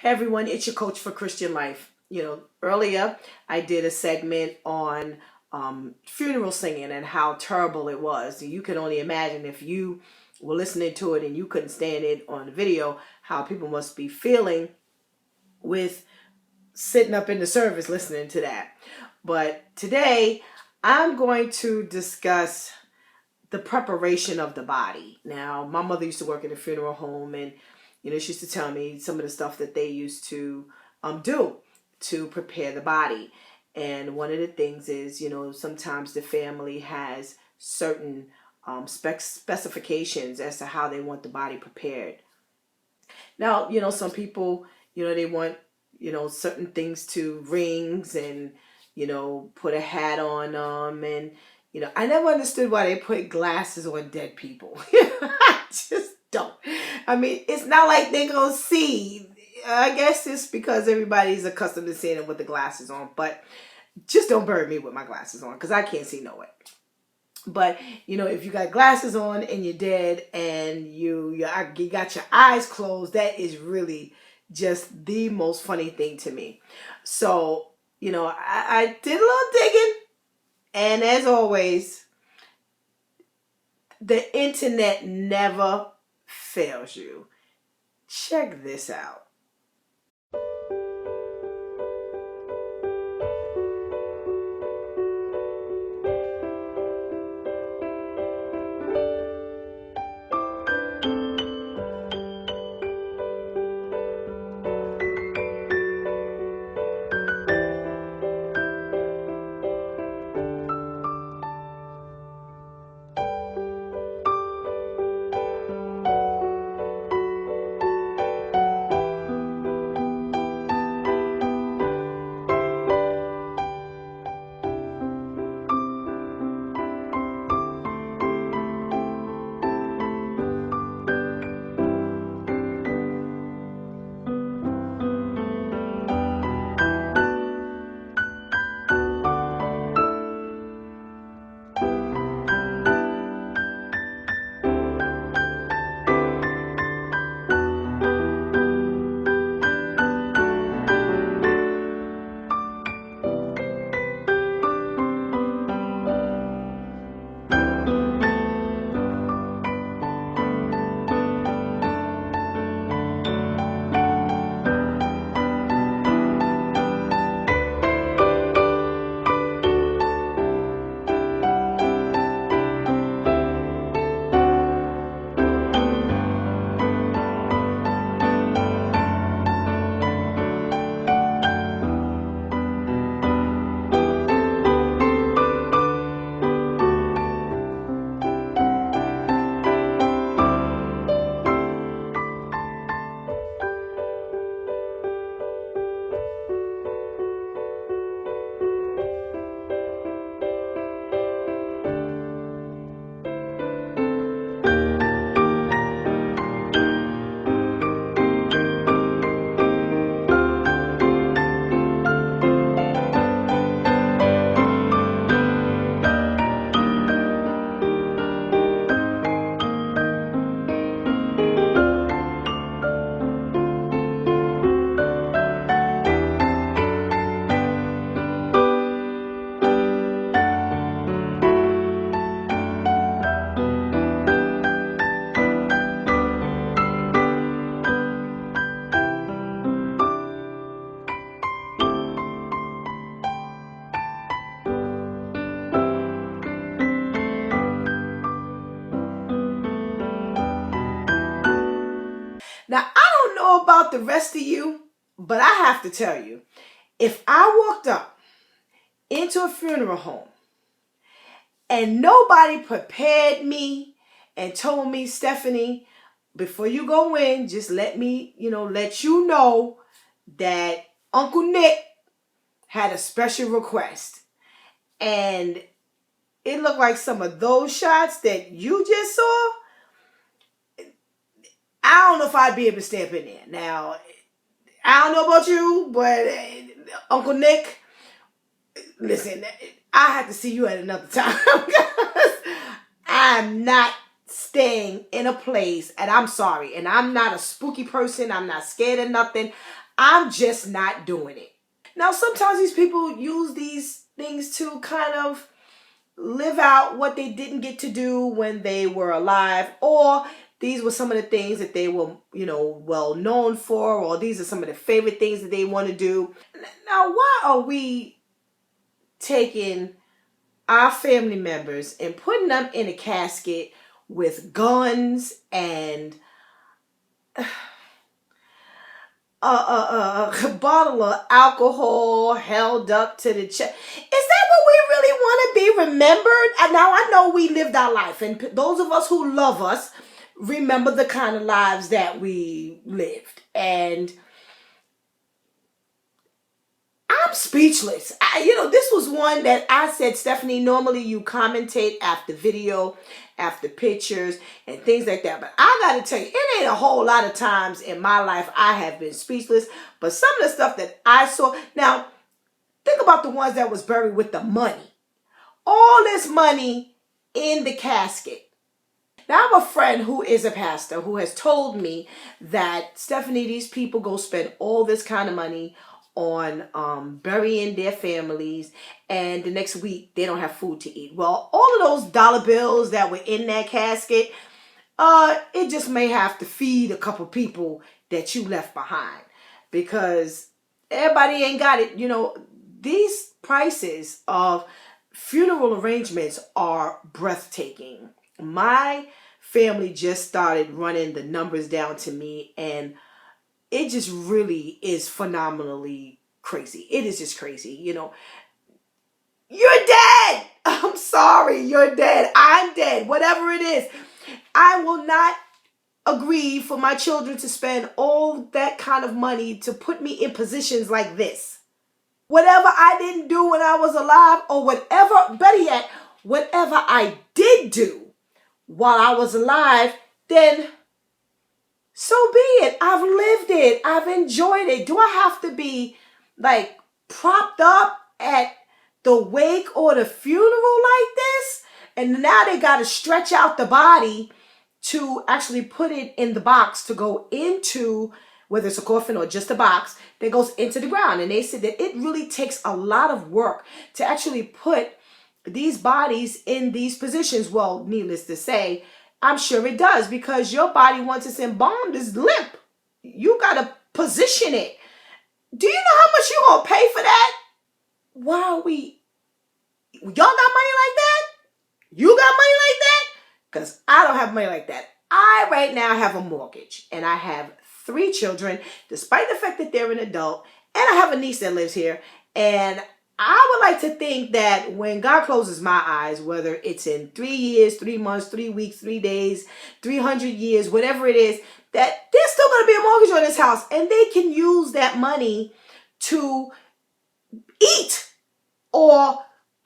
Hey everyone, it's your coach for Christian life. Earlier I did a segment on funeral singing and how terrible it was. You can only imagine if you were listening to it and you couldn't stand it on the video, how people must be feeling with sitting up in the service listening to that. But today I'm going to discuss the preparation of the body. Now, my mother used to work in a funeral home, and she used to tell me some of the stuff that they used to do to prepare the body. And one of the things is, sometimes the family has certain specifications as to how they want the body prepared. Now, some people, they want, certain things to rings and, put a hat on them. And, I never understood why they put glasses on dead people. I just don't. I mean, it's not like they're going to see. I guess it's because everybody's accustomed to seeing them with the glasses on. But just don't bury me with my glasses on because I can't see no way. But, if you got glasses on and you're dead and you got your eyes closed, that is really just the most funny thing to me. So, I did a little digging. And as always, the internet never fails you. Check this out. Now, I don't know about the rest of you, but I have to tell you, if I walked up into a funeral home and nobody prepared me and told me, Stephanie, before you go in, just let you know that Uncle Nick had a special request. And it looked like some of those shots that you just saw, I don't know if I'd be able to step in there. Now, I don't know about you, but Uncle Nick, listen, I have to see you at another time because I'm not staying in a place, and I'm sorry, and I'm not a spooky person. I'm not scared of nothing. I'm just not doing it. Now, sometimes these people use these things to kind of live out what they didn't get to do when they were alive, or these were some of the things that they were, well known for, or these are some of the favorite things that they want to do. Now, why are we taking our family members and putting them in a casket with guns and a bottle of alcohol held up to the chest? Is that what we really want to be remembered? And now I know we lived our life, and those of us who love us remember the kind of lives that we lived. And I'm speechless. This was one that I said, Stephanie, normally you commentate after video, after pictures, and things like that. But I got to tell you, it ain't a whole lot of times in my life I have been speechless. But some of the stuff that I saw, now, think about the ones that was buried with the money. All this money in the casket. Now, I have a friend who is a pastor who has told me that, Stephanie, these people go spend all this kind of money on burying their families, and the next week they don't have food to eat. Well, all of those dollar bills that were in that casket, it just may have to feed a couple people that you left behind, because everybody ain't got it. These prices of funeral arrangements are breathtaking. My family just started running the numbers down to me, and it just really is phenomenally crazy. It is just crazy. You're dead. I'm sorry, you're dead. I'm dead. Whatever it is, I will not agree for my children to spend all that kind of money to put me in positions like this. Whatever I didn't do when I was alive, or whatever, better yet, whatever I did do while I was alive, then so be it. I've lived it. I've enjoyed it. Do I have to be like propped up at the wake or the funeral like this? And now they got to stretch out the body to actually put it in the box to go into, whether it's a coffin or just a box, that goes into the ground. And they said that it really takes a lot of work to actually put these bodies in these positions. Well, needless to say, I'm sure it does, because your body, once it's embalmed, is limp. You got to position it. Do you know how much you're going to pay for that? Y'all got money like that? You got money like that? Because I don't have money like that. I right now have a mortgage, and I have 3 children, despite the fact that they're an adult, and I have a niece that lives here. And I would like to think that when God closes my eyes, whether it's in 3 years, 3 months, 3 weeks, 3 days, 300 years, whatever it is, that there's still going to be a mortgage on this house, and they can use that money to eat or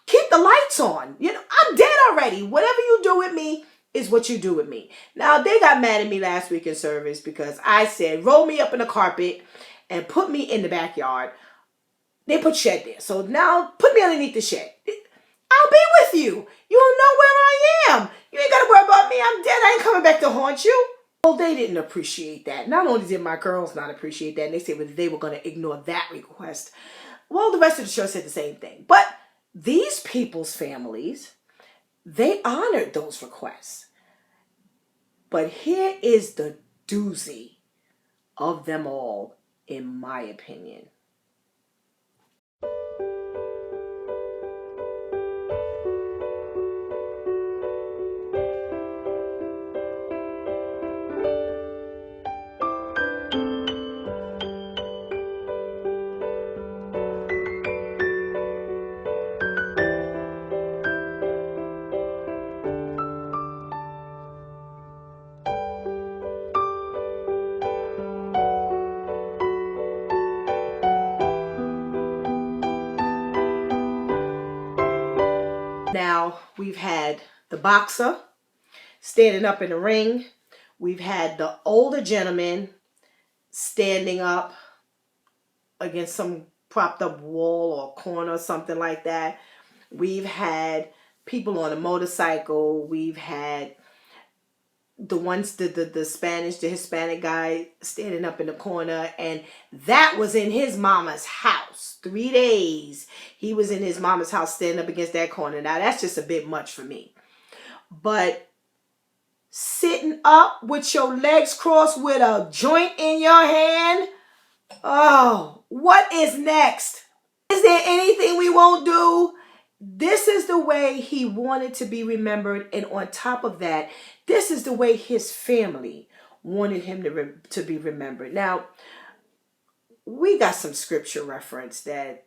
keep the lights on. I'm dead already. Whatever you do with me is what you do with me. Now, they got mad at me last week in service because I said, roll me up in the carpet and put me in the backyard. They put shed there. So now put me underneath the shed. I'll be with you. You'll know where I am. You ain't got to worry about me. I'm dead. I ain't coming back to haunt you. Well, they didn't appreciate that. Not only did my girls not appreciate that, and they said that they were going to ignore that request. Well, the rest of the church said the same thing. But these people's families, they honored those requests. But here is the doozy of them all, in my opinion. Now, we've had the boxer standing up in the ring. We've had the older gentleman standing up against some propped up wall or corner or something like that. We've had people on a motorcycle. We've had the ones, the Spanish, the Hispanic guy standing up in the corner, and that was in his mama's house. 3 days he was in his mama's house standing up against that corner. Now that's just a bit much for me. But sitting up with your legs crossed with a joint in your hand, oh, what is next? Is there anything we won't do? This is the way he wanted to be remembered. And on top of that, this is the way his family wanted him to be remembered. Now, we got some scripture reference that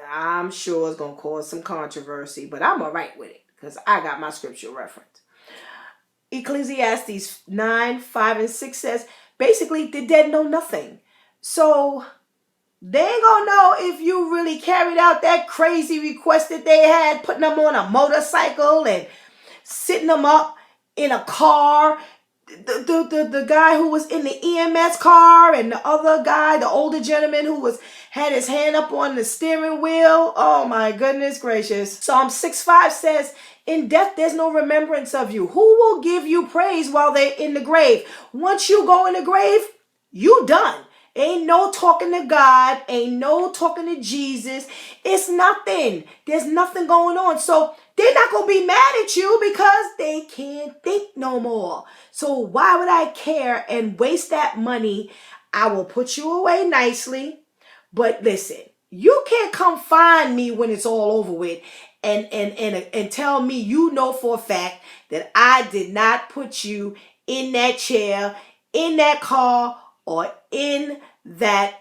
I'm sure is going to cause some controversy, but I'm all right with it because I got my scripture reference. Ecclesiastes 9:5-6 says, basically, the dead know nothing. So they ain't gonna know if you really carried out that crazy request that they had, putting them on a motorcycle and sitting them up in a car. The guy who was in the EMS car, and the other guy, the older gentleman who had his hand up on the steering wheel. Oh my goodness gracious. Psalm 6:5 says, in death there's no remembrance of you. Who will give you praise while they're in the grave? Once you go in the grave, you done. Ain't no talking to God. Ain't no talking to Jesus. It's nothing. There's nothing going on. So they're not going to be mad at you because they can't think no more. So why would I care and waste that money? I will put you away nicely. But listen, you can't come find me when it's all over with and tell me you know for a fact that I did not put you in that chair, in that car, or in that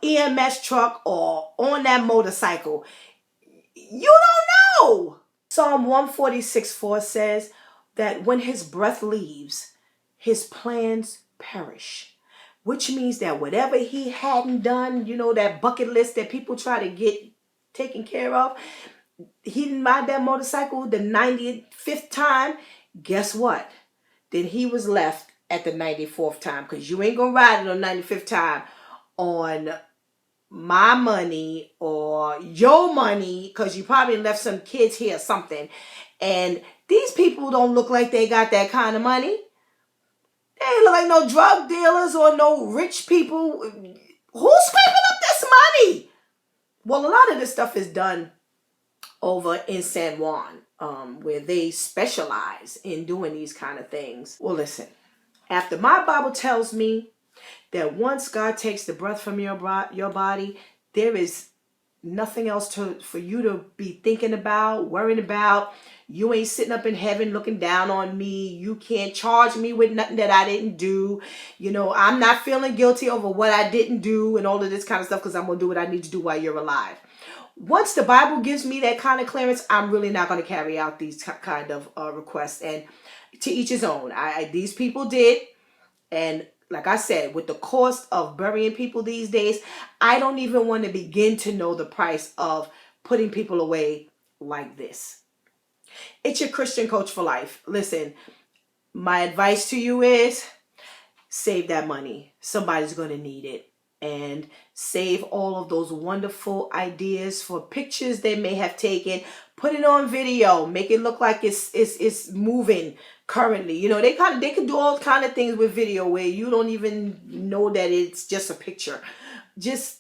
EMS truck, or on that motorcycle. You don't know. Psalm 146:4 says that when his breath leaves, his plans perish. Which means that whatever he hadn't done, that bucket list that people try to get taken care of, he didn't ride that motorcycle the 95th time. Guess what? Then he was left at the 94th time, because you ain't gonna ride it on 95th time on my money or your money, because you probably left some kids here or something. And these people don't look like they got that kind of money. They ain't look like no drug dealers or no rich people. Who's scraping up this money? Well, a lot of this stuff is done over in San Juan, where they specialize in doing these kind of things. Well, listen. After my Bible tells me that once God takes the breath from your body, there is nothing else for you to be thinking about, worrying about. You ain't sitting up in heaven looking down on me. You can't charge me with nothing that I didn't do. I'm not feeling guilty over what I didn't do and all of this kind of stuff, because I'm going to do what I need to do while you're alive. Once the Bible gives me that kind of clearance, I'm really not going to carry out these kind of requests. And to each his own. These people did. And like I said, with the cost of burying people these days, I don't even want to begin to know the price of putting people away like this. It's your Christian coach for life. Listen, my advice to you is save that money. Somebody's going to need it. And save all of those wonderful ideas for pictures they may have taken. Put it on video. Make it look like it's moving currently. They can do all kind of things with video where you don't even know that it's just a picture. Just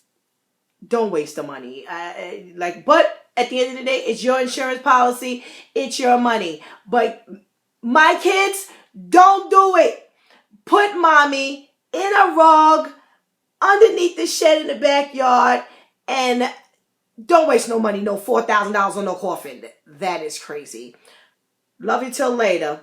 don't waste the money. But at the end of the day, it's your insurance policy. It's your money. But my kids, don't do it. Put mommy in a rug underneath the shed in the backyard, and don't waste no money, no $4,000 on no coffin. That is crazy. Love you till later.